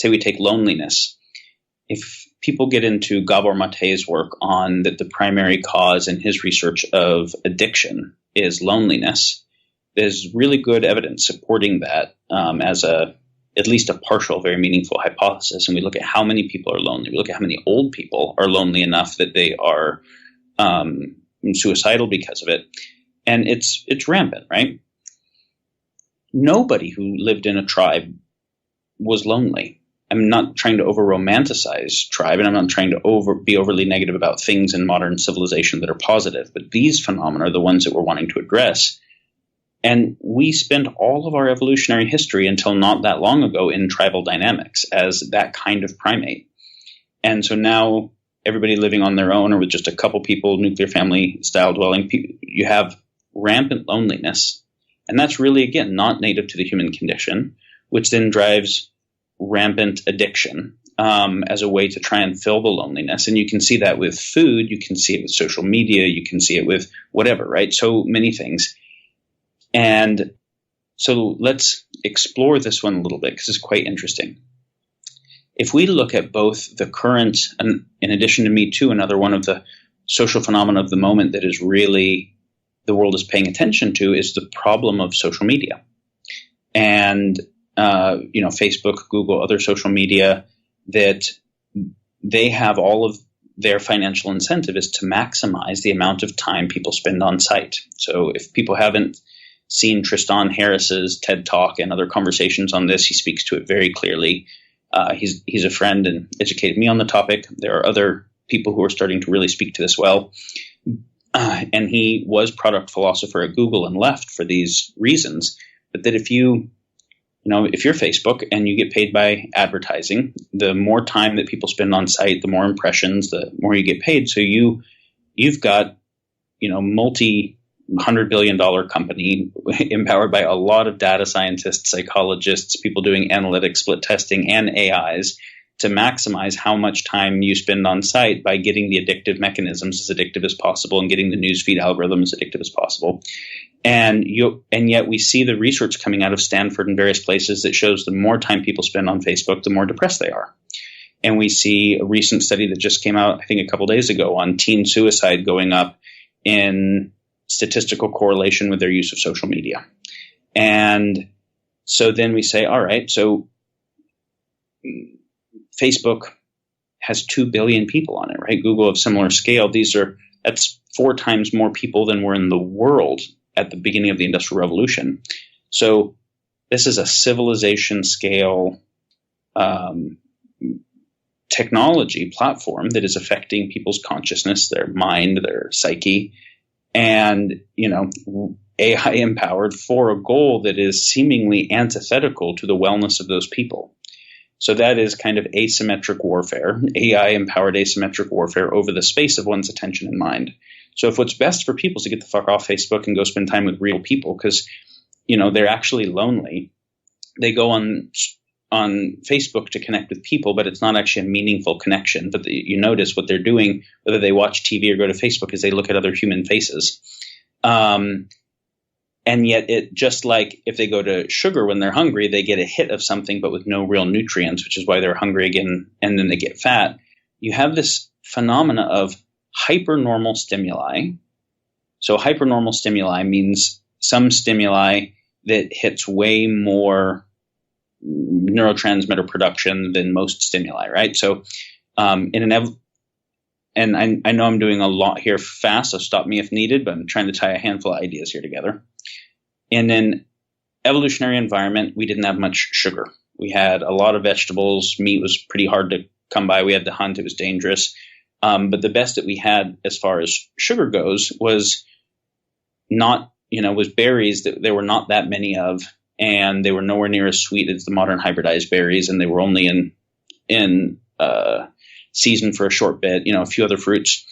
say we take loneliness. If people get into Gabor Mate's work on that the primary cause in his research of addiction is loneliness, there's really good evidence supporting that as at least a partial, very meaningful hypothesis. And we look at how many people are lonely. We look at how many old people are lonely enough that they are suicidal because of it. And it's rampant, right? Nobody who lived in a tribe was lonely. I'm not trying to over-romanticize tribe, and I'm not trying to be overly negative about things in modern civilization that are positive. But these phenomena are the ones that we're wanting to address. And we spend all of our evolutionary history until not that long ago in tribal dynamics as that kind of primate. And so now everybody living on their own or with just a couple people, nuclear family style dwelling, you have rampant loneliness. And that's really, again, not native to the human condition, which then drives rampant addiction as a way to try and fill the loneliness. And you can see that with food. You can see it with social media. You can see it with whatever, right? So many things. And so let's explore this one a little bit because it's quite interesting. If we look at both the current, and in addition to Me Too, another one of the social phenomena of the moment that is really the world is paying attention to is the problem of social media. And, Facebook, Google, other social media, that they have all of their financial incentive is to maximize the amount of time people spend on site. So if people haven't seen Tristan Harris's TED Talk and other conversations on this, he speaks to it very clearly. He's a friend and educated me on the topic. There are other people who are starting to really speak to this well. And he was product philosopher at Google and left for these reasons. But that if you're Facebook and you get paid by advertising, the more time that people spend on site, the more impressions, the more you get paid. So you've got, multi-$100 billion company empowered by a lot of data scientists, psychologists, people doing analytics, split testing, and AIs to maximize how much time you spend on site by getting the addictive mechanisms as addictive as possible and getting the newsfeed algorithm as addictive as possible. And yet we see the research coming out of Stanford and various places that shows the more time people spend on Facebook, the more depressed they are. And we see a recent study that just came out, I think a couple days ago, on teen suicide going up in statistical correlation with their use of social media. And so then we say, all right, so Facebook has 2 billion people on it, right? Google of similar scale. That's 4 times more people than were in the world at the beginning of the Industrial Revolution. So this is a civilization scale technology platform that is affecting people's consciousness, their mind, their psyche, and, AI empowered for a goal that is seemingly antithetical to the wellness of those people. So that is kind of asymmetric warfare, AI-empowered asymmetric warfare over the space of one's attention and mind. So if what's best for people is to get the fuck off Facebook and go spend time with real people because, they're actually lonely, they go on Facebook to connect with people, but it's not actually a meaningful connection. But you notice what they're doing, whether they watch TV or go to Facebook, is they look at other human faces. And yet it just like if they go to sugar when they're hungry, they get a hit of something, but with no real nutrients, which is why they're hungry again. And then they get fat. You have this phenomena of hypernormal stimuli. So hypernormal stimuli means some stimuli that hits way more neurotransmitter production than most stimuli, right? So and I know I'm doing a lot here fast, so stop me if needed, but I'm trying to tie a handful of ideas here together. In an evolutionary environment, we didn't have much sugar. We had a lot of vegetables. Meat was pretty hard to come by. We had to hunt. It was dangerous. But the best that we had as far as sugar goes was was berries that there were not that many of, and they were nowhere near as sweet as the modern hybridized berries, and they were only in season for a short bit, a few other fruits.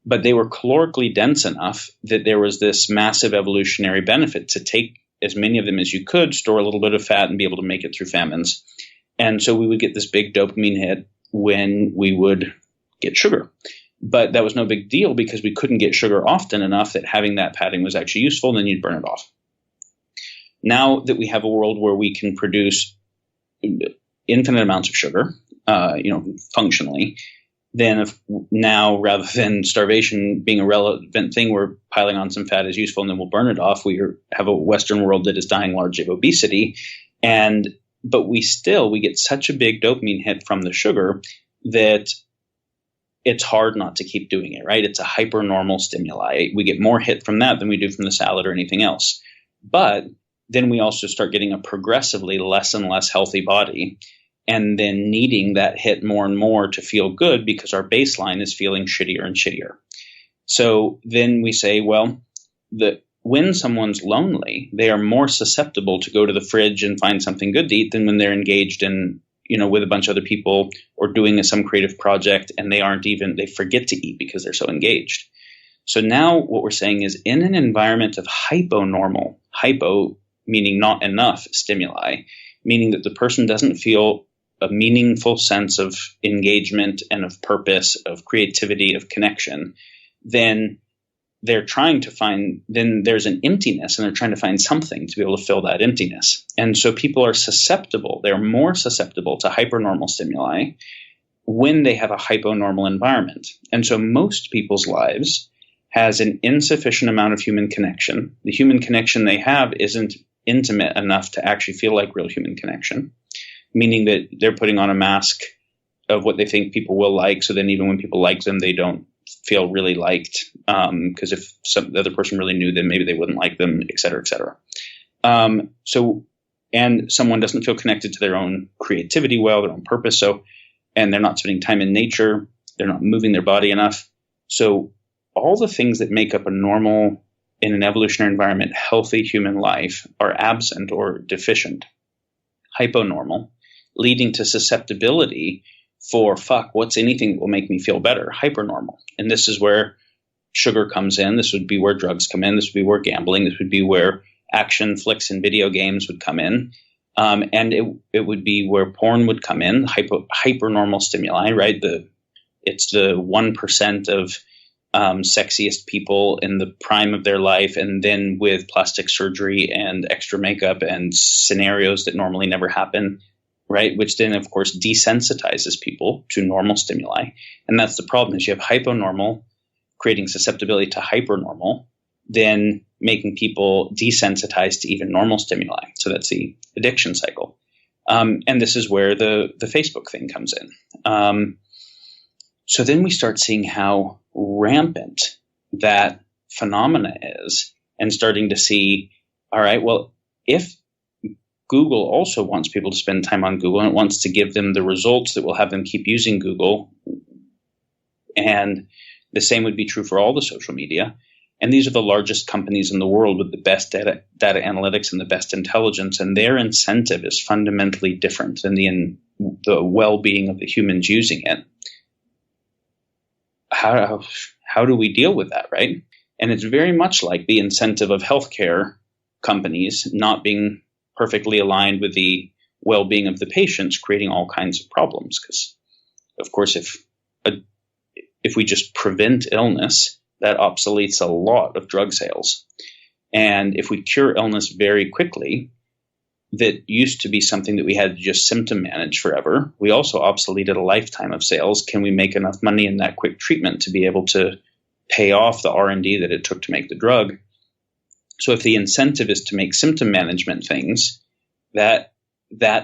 But they were calorically dense enough that there was this massive evolutionary benefit to take as many of them as you could, store a little bit of fat, and be able to make it through famines. And so we would get this big dopamine hit when we would get sugar. But that was no big deal because we couldn't get sugar often enough that having that padding was actually useful, and then you'd burn it off. Now that we have a world where we can produce infinite amounts of sugar, functionally, then now rather than starvation being a relevant thing, we're piling on some fat as useful and then we'll burn it off. We have a Western world that is dying largely of obesity. But we get such a big dopamine hit from the sugar that it's hard not to keep doing it, right? It's a hypernormal stimuli. We get more hit from that than we do from the salad or anything else. But then we also start getting a progressively less and less healthy body, and then needing that hit more and more to feel good because our baseline is feeling shittier and shittier. So then we say, well, when someone's lonely, they are more susceptible to go to the fridge and find something good to eat than when they're engaged in, with a bunch of other people or doing some creative project, and they forget to eat because they're so engaged. So now what we're saying is, in an environment of hyponormal, hypo meaning not enough stimuli, meaning that the person doesn't feel a meaningful sense of engagement and of purpose, of creativity, of connection, then there's an emptiness, and they're trying to find something to be able to fill that emptiness. And so people are they're more susceptible to hypernormal stimuli when they have a hyponormal environment. And so most people's lives has an insufficient amount of human connection. The human connection they have isn't intimate enough to actually feel like real human connection, meaning that they're putting on a mask of what they think people will like. So then even when people like them, they don't feel really liked, because if the other person really knew them, maybe they wouldn't like them, et cetera, et cetera. And someone doesn't feel connected to their own creativity well, their own purpose. And they're not spending time in nature. They're not moving their body enough. So all the things that make up a normal, in an evolutionary environment, healthy human life are absent or deficient, hyponormal, leading to susceptibility for what's anything that will make me feel better, hypernormal. And this is where sugar comes in. This would be where drugs come in. This would be where gambling. This would be where action flicks and video games would come in. And it would be where porn would come in, hypernormal stimuli, right? It's the 1% of sexiest people in the prime of their life, and then with plastic surgery and extra makeup and scenarios that normally never happen, right? Which then, of course, desensitizes people to normal stimuli. And that's the problem, is you have hyponormal creating susceptibility to hypernormal, then making people desensitized to even normal stimuli. So that's the addiction cycle. And this is where the Facebook thing comes in. So then we start seeing how rampant that phenomena is, and starting to see, all right, well, if Google also wants people to spend time on Google, and it wants to give them the results that will have them keep using Google, and the same would be true for all the social media. And these are the largest companies in the world with the best data analytics and the best intelligence, and their incentive is fundamentally different than the well-being of the humans using it. How do we deal with that, right? And it's very much like the incentive of healthcare companies not being perfectly aligned with the well-being of the patients, creating all kinds of problems. Because, of course, if we just prevent illness, that obsoletes a lot of drug sales. And if we cure illness very quickly, that used to be something that we had to just symptom manage forever, we also obsoleted a lifetime of sales. Can we make enough money in that quick treatment to be able to pay off the R&D that it took to make the drug? So if the incentive is to make symptom management things, that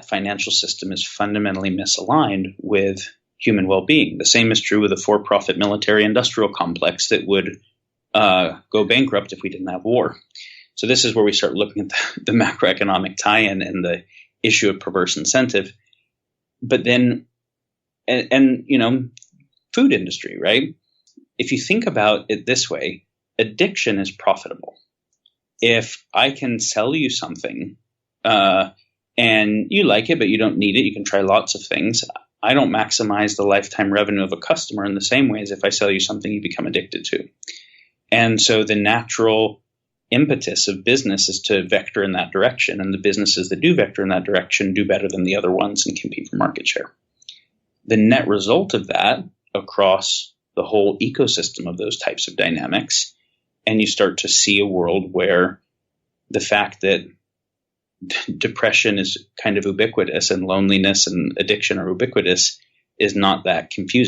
financial system is fundamentally misaligned with human well-being. The same is true with a for-profit military industrial complex that would go bankrupt if we didn't have war. So this is where we start looking at the macroeconomic tie-in and the issue of perverse incentive. But then, and food industry, right? If you think about it this way, addiction is profitable. If I can sell you something and you like it, but you don't need it, you can try lots of things. I don't maximize the lifetime revenue of a customer in the same way as if I sell you something you become addicted to. And so the natural impetus of business is to vector in that direction, and the businesses that do vector in that direction do better than the other ones and compete for market share. The net result of that across the whole ecosystem of those types of dynamics, and you start to see a world where the fact that depression is kind of ubiquitous and loneliness and addiction are ubiquitous is not that confusing.